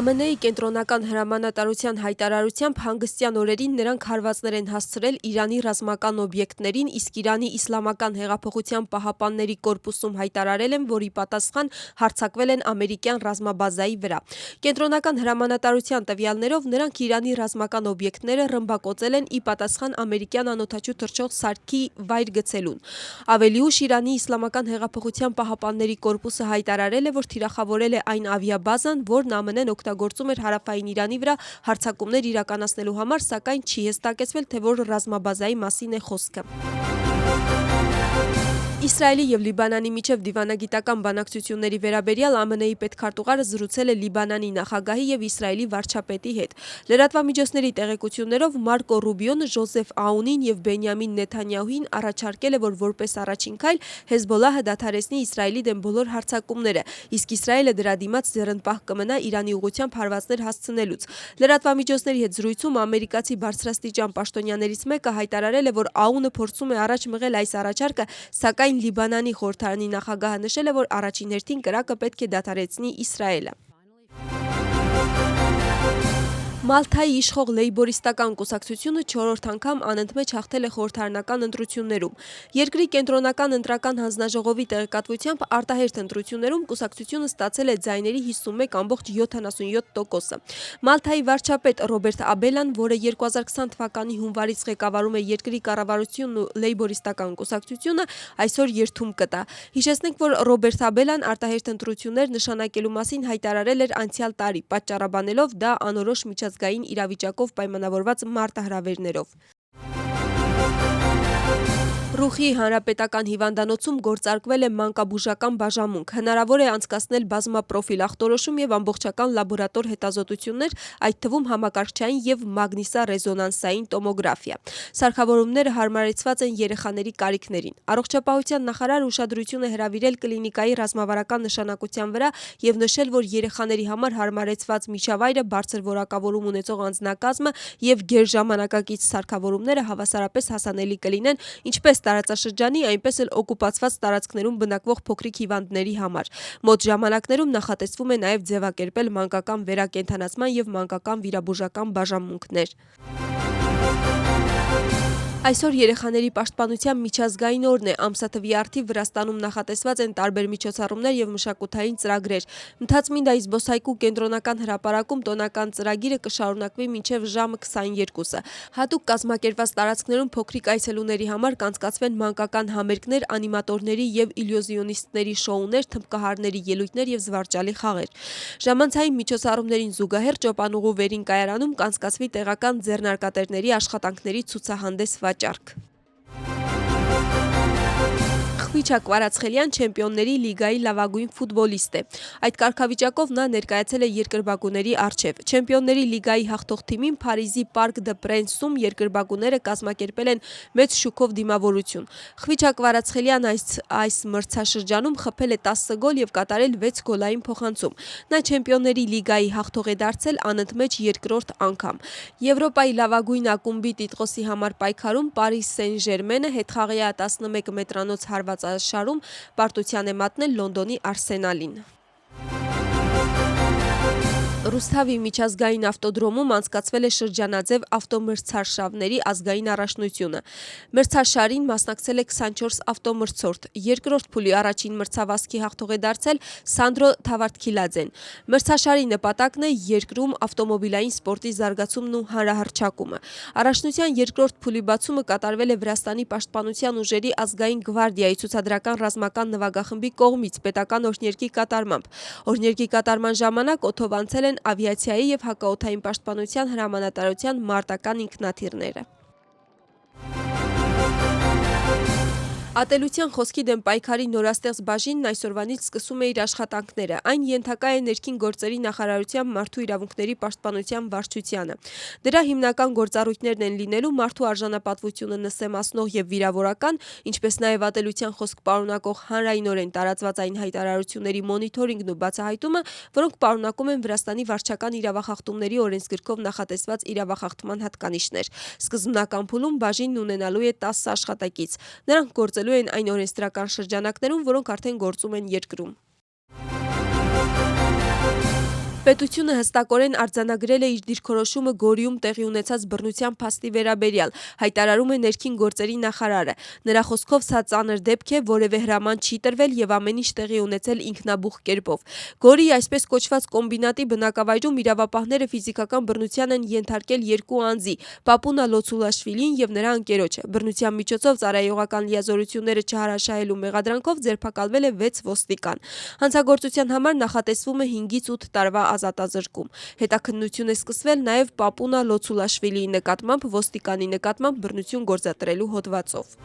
ԱՄՆ-ի կենտրոնական հրամանատարության հայտարարությամբ հանգստյան օրերին նրանք հարվածներ են հասցրել Իրանի ռազմական օբյեկտներին, իսկ Իրանի իսլամական հեղափոխության պահապանների կորպուսում հայտարարել են, որ ի պատասխան հարձակվել են ամերիկյան ռազմաբազայի վրա։ Կենտրոնական հրամանատարության տվյալներով նրանք Իրանի ռազմական օբյեկտները ռմբակոծել են ի պատասխան ամերիկյան անօդաչու թռչող սարքի վայր գցելուն։ Ավելի ուշ Իրանի իսլամական հեղափոխության պահապանների կորպուսը հայտարարել է, որ թիրախավորել է այն ավիաբազան, որն ԱՄՆ-ն օգտագործում էր հարավային Իրանի վրա հարձակումներ իրականացնելու համար, սակայն չի հստակեցվել, թե որ ռազմաբազայի մասին է խոսքը։ Իսրայելի և Լիբանանի միջև դիվանագիտական բանակցությունների վերաբերյալ ԱՄՆ-ի պետքարտուղարը զրուցել է Լիբանանի նախագահի և Իսրայելի վարչապետի հետ։ Լրատվամիջոցների տեղեկություններով Մարկո Ռուբիոն Ժոզեֆ Աունին և Բենյամին Նեթանյահուին առաջարկել է, որ որպես առաջին քայլ Հեզբոլլահը դադարեցնի Իսրայելի դեմ բոլոր հարձակումները, իսկ Իսրայելը դրա դիմաց ձեռնպահ կմնա Իրանի ուղղությամբ հարվածներ հասցնելուց։ Լրատվամիջոցների հետ զրույցում ամերիկացի բարձրաստիճան պաշտոնյաներից մեկը հայտարարել է, որ Աունը փորձում է առաջ մղել այս առաջարկը, սակայն Լիբանանի խորհրդարանի նախագահը նշել է, որ առաջին հերթին կրակը պետք է դադարեցնի Իսրայելը։ Մալթայի իշխող լեյբորիստական կուսակցությունը 4-րդ անգամ անընդմեջ հաղթել է խորհրդարանական ընտրություններում։ Երկրի կենտրոնական ընտրական հանձնաժողովի տեղեկատվությամբ արտահերթ ընտրություններում կուսակցությունը ստացել է ձայների 51.77%-ը։ Մալթայի վարչապետ Ռոբերտ Աբելան, որը 2020 թվականի հունվարից ղեկավարում է երկրի կառավարությունն ու լեյբորիստական կուսակցությունը, այսօր երդում կտա։ Հիշեցնենք, որ Ռոբերտ Աբելան արտահերթ ընտրություններ նշանակելու մասին հայտարարել էր անցյալ տարի, պատճառաբանելով դա անորոշ միջազգային իրավիճակով պայմանավորված մարտահրավերներով։ Ռուխի հանրապետական հիվանդանոցում գործարկվել է մանկաբուժական բաժանմունք։ Հնարավոր է անցկացնել բազմապրոֆիլ ախտորոշում և ամբողջական լաբորատոր հետազոտություններ, այդ թվում համակարգչային և մագնիսառեզոնանսային տոմոգրաֆիա։ Սարքավորումները հարմարեցված են երեխաների կարիքներին։ Առողջապահության նախարարը ուշադրություն է հրավիրել կլինիկայի ռազմավարական նշանակության վրա և նշել, որ երեխաների համար հարմարեցված միջավայրը, բարձր որակավորում ունեցող անձնակազմը և գերժամանակակից սարքավորումները հավասարապես հասանելի կլինեն ինչպես տարածաշրջանի, այնպես էլ օկուպացված տարածքներում բնակվող փոքրիկ հիվանդների համար։ Մոտ ժամանակներում նախատեսվում է նաև ձևակերպել մանկական վերակենդանացման և մանկական վիրաբուժական բաժանմունքներ։ Այսօր երեխաների պաշտպանության միջազգային օրն է, ամսաթվի առթիվ Վրաստանում նախատեսված են տարբեր միջոցառումներ և մշակութային ծրագրեր։ Մթացմինդայի զբոսայգու կենտրոնական հրապարակում տոնական ծրագիրը կշարունակվի մինչև ժամը 22-ը։ Հատուկ կազմակերպված տարածքներում փոքրիկ այցելուների համար կանցկացվեն մանկական համերգներ, անիմատորների և իլյուզիոնիստների շոուներ, թմբկահարների ելույթներ և զվարճալի խաղեր։ Ժամանցային միջոցառումներին զուգահեռ Ճոպանուղու վերին կայարանում կանցկացվի տեղական ձեռնարկատերերի աշխատանքների ցուցահանդես վաճառք։ Խվիչակ Կվարացխելյան Չեմպիոնների լիգայի լավագույն ֆուտբոլիստ է։ Այդ կարգավիճակով նա ներկայացել է երկրպագուների առջև։ Չեմպիոնների լիգայի հաղթող թիմին Փարիզի Պարկ դը Պրենսում երկրպագուները կազմակերպել են մեծ շուքով դիմավորություն։ Խվիչակ Կվարացխելյան այս մրցաշրջանում խփել է 10 գոլ և կատարել 6 գոլային փոխանցում։ Նա Չեմպիոնների լիգայի հաղթող է դարձել անընդմեջ երկրորդ անգամ։ Եվրոպայի լավագույն ակումբի տիտղոսի համար պայքարում Պարիս Սեն-Ժերմենը հետխաղյա 11 մետրանոց հարվածաշարում պարտության է մատնել Լոնդոնի Արսենալին։ Ռուսթավի միջազգային ավտոդրոմում անցկացվել է շրջանաձև ավտոմրցարշավների ազգային առաջնությունը։ Մրցաշարին մասնակցել է 24 ավտոմրցորդ։ Երկրորդ փուլի առաջին մրցավազքի հաղթող է դարձել Սանդրո Թավարդքիլաձեն։ Մրցաշարի նպատակն է երկրում ավտոմոբիլային սպորտի զարգացումն ու հանրահռչակումը։ Առաջնության երկրորդ փուլի բացումը կատարվել է Վրաստանի պաշտպանության ուժերի ազգային գվարդիայի ցուցադրական ռազմական նվագախմբի կողմից պետական օրհներգի կատարմամբ։ Օրհներգի կատարման ժամանակ օդով անցել են ավիացիայի և հակաօդային պաշտպանության հրամանատարության մարտական ինքնաթիռները։ Ատելության խոսքի դեմ պայքարի նորաստեղծ բաժինն այսօրվանից սկսում է իր աշխատանքները։ Այն ենթակա է ներքին գործերի նախարարության մարդու իրավունքների պաշտպանության վարչությանը։ Դրա հիմնական գործառույթներն են լինելու մարդու արժանապատվությունը նսեմացնող և վիրավորական, ինչպես նաև ատելության խոսք պարունակող հանրայինորեն տարածված այն հայտարարությունների մոնիթորինգն ու բացահայտումը, որոնք պարունակում են Վրաստանի վարչական իրավախախտումների օրենսգրքով նախատեսված իրավախախտման հատկանիշներ։ Սկզբնական փուլում բաժինն ունենալու է 10 աշխատակից։ Նրանք գործելու են այն օրենսդրական շրջանակներում, որոնք արդեն գործում են երկրում։ Պետությունը հստակորեն արձանագրել է իր դիրքորոշումը Գորիում տեղի ունեցած բռնության փաստի վերաբերյալ, հայտարարում է ներքին գործերի նախարարը։ Նրա խոսքով սա ծանր դեպք է, որևէ հրաման չի տրվել եւ ամեն ինչ տեղի ունեցել ինքնաբուխ կերպով։ Գորիի այսպես կոչված կոմբինատի բնակավայրում իրավապահները ֆիզիկական բռնության են ենթարկել երկու անձի՝ Պապունա Լոցուլաշվիլին եւ նրա ընկերոջը։ Բռնության միջոցով ծառայողական լիազորությունները չհարաշահելու մեղադրանքով ձերբակալվել է 6 ոստիկան։ Հանցագործության համար նախատեսվում է 5-ից 8 տարվա ազատազրկում։ Հետաքննություն է սկսվել նաև Պապունա Լոցուլաշվիլիի նկատմամբ ոստիկանի նկատմամբ բռնություն գործադրելու հոդվածով։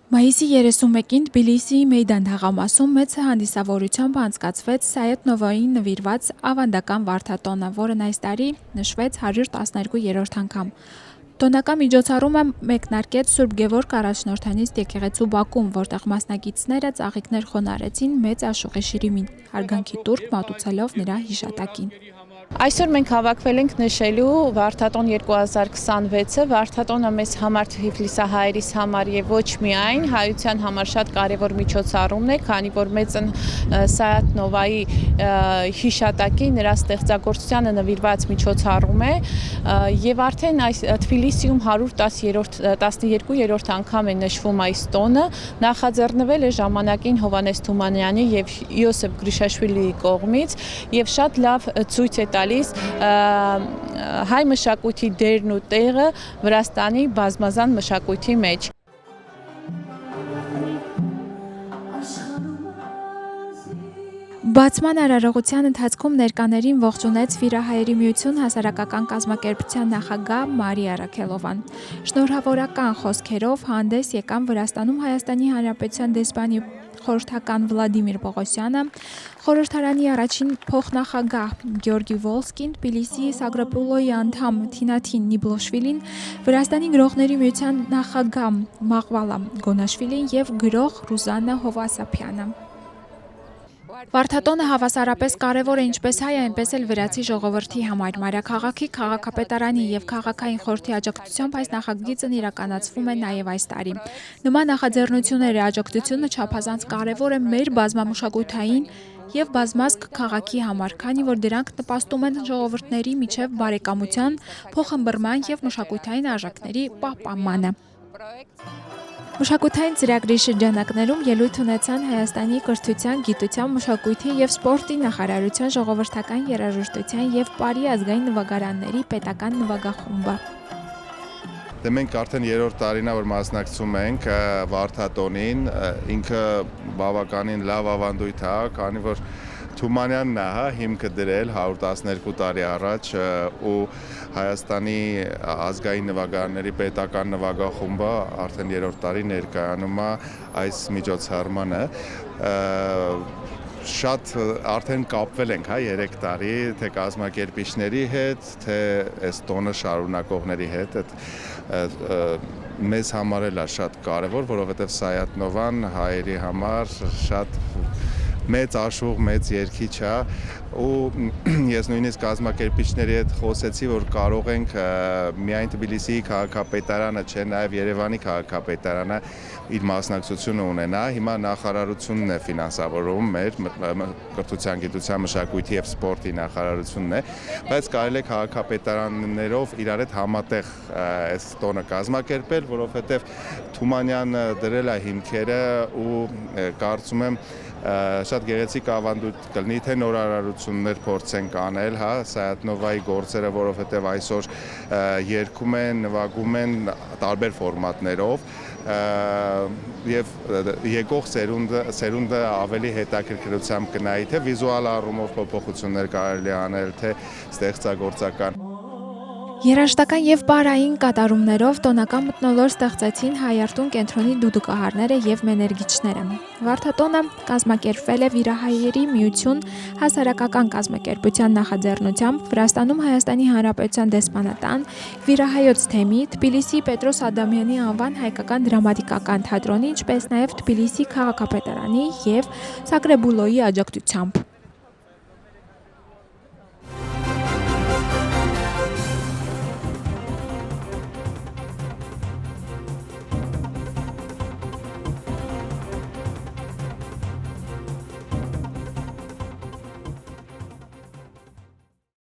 Մայիսի 31-ին Թբիլիսիի Մեյդան թաղամասում մեծ հանդիսավորությամբ անցկացվեց Սայեդ Նովոյին նվիրված ավանդական վարդատոնը, որն այս տարի նշվեց 112-րդ անգամ։ Տոնական միջոցառումը մեկնարկեց Սուրբ Գևորգ առաջնորդանիստ եկեղեցու Բաքում, որտեղ մասնակիցները ծաղիկներ խոնարհեցին մեծ Աշուղի Շիրիմին, հարգանքի տուրք մատուցելով նրա հիշատակին։ Այսօր մենք հավաքվել ենք նշելու Վարդատոն 2026-ը, Վարդատոնը մեզ համար թիֆլիսահայերիս համար եւ ոչ միայն հայության համար շատ կարեւոր միջոցառումն է, քանի որ մեծն Սայեդ Նովայի հիշատակի նրա ստեղծագործությանը նվիրված միջոցառում է եւ արդեն այս Թբիլիսիում 112-րդ անգամ է նշվում այս տոնը, նախաձեռնվել է ժամանակին Հովհաննես Թումանյանի եւ Յոսեփ Գրիշաշվիլիի կողմից եւ շատ լավ ցույց է տալիս հայ մշակույթի դերն ու տեղը Վրաստանի բազմազան մշակույթի մեջ։ Բացման արարողության ընթացքում ներկաներին ողջունեց Վիրահայերի միություն հասարակական կազմակերպության նախագահ Մարիա Ռաքելովան։ Շնորհավորական խոսքերով հանդես եկան Վրաստանում Հայաստանի Հանրապետության դեսպանի խորհրդական Վլադիմիր Պողոսյանը, խորհրդարանի առաջին փոխնախագահ Գյորգի Վոլսկին, Թբիլիսիի Սագրապուլոյի անդամ Թինաթին Նիբլոշվիլին, Վրաստանի գրողների միության նախագահ Մաղվալա Գոնաշվիլին եւ գրող Ռուզաննա Հովասափյանը։ Վարդատոնը հավասարապես կարևոր է ինչպես հայ, այնպես էլ վրացի ժողովրդի համար։ Մայրաքաղաքի քաղաքապետարանի եւ քաղաքային խորհրդի աջակցությամբ այս նախագիծն իրականացվում է նաեւ այս տարի։ Նման նախաձեռնությունների աջակցությունը չափազանց կարևոր է մեր բազմամշակութային եւ բազմազգ քաղաքի համար, քանի որ դրանք նպաստում են ժողովուրդների միջև բարեկամության, փոխըմբռնման եւ մշակութային արժեքների պահպանմանը։ Մշակութային ծրագրի շրջանակներում ելույթ ունեցան Հայաստանի կրթության, գիտության, մշակույթի եւ սպորտի նախարարության ժողովրդական երաժշտության եւ Պարի ազգային նվագարանների պետական նվագախումբը։ Դե մենք արդեն 3-րդ տարին է որ մասնակցում ենք Վարդատոնին, ինքը բավականին լավ ավանդույթ է, քանի որ Թումանյանն է հիմքը դրել 112 տարի առաջ ու Հայաստանի ազգային նվագարանների պետական նվագախումբը արդեն 3-րդ տարի ներկայանում է այս միջոցառմանը։ Շատ արդեն կապվել ենք 3 տարի թե կազմակերպիչների հետ, թե այս տոնը շարունակողների հետ, մեզ համար էլ է շատ կարևոր, որովհետև Սայեդ Նովան հայերի համար շատ մեծ աշուղ, մեծ երգիչ է ու ես նույնիսկ կազմակերպիչների հետ խոսեցի, որ կարող ենք միայն Թբիլիսիի քաղաքապետարանը, չէ, նաև Երևանի քաղաքապետարանը իր մասնակցությունը ունենա։ Հիմա նախարարությունն է ֆինանսավորում, մեր կրթության, գիտության, մշակույթի եւ սպորտի նախարարությունն է, բայց կարելի է քաղաքապետարաններով իրար հետ համատեղ այս տոնը կազմակերպել, որովհետեւ Թումանյանը դրել է հիմքերը ու կարծում եմ շատ գեղեցիկ ավանդույթ կլինի, թե նորարարություններ փորձենք անել, Սայեդ Նովայի գործերը, որովհետև այսօր երգում են, նվագում են տարբեր ֆորմատներով եւ եկող սերունդը ավելի հետաքրքրությամբ կնայի, թե վիզուալ առումով փոփոխություններ կարելի անել, թե ստեղծագործական։ Երաժշտական եւ պարային կատարումներով տոնական մթնոլորտ ստեղծեցին Հայարտուն կենտրոնի դուդուկահարները եւ մեներգիչները։ Վարդատոնը կազմակերպվել է Վիրահայերի միություն հասարակական կազմակերպության նախաձեռնությամբ Վրաստանում Հայաստանի Հանրապետության դեսպանատան, Վիրահայոց թեմի, Թբիլիսի Պետրոս Ադամյանի անվան հայկական դրամատիկական թատրոնի, ինչպես նաեւ Թբիլիսի քաղաքապետարանի եւ Սագրեբուլոյի աջակցությամբ։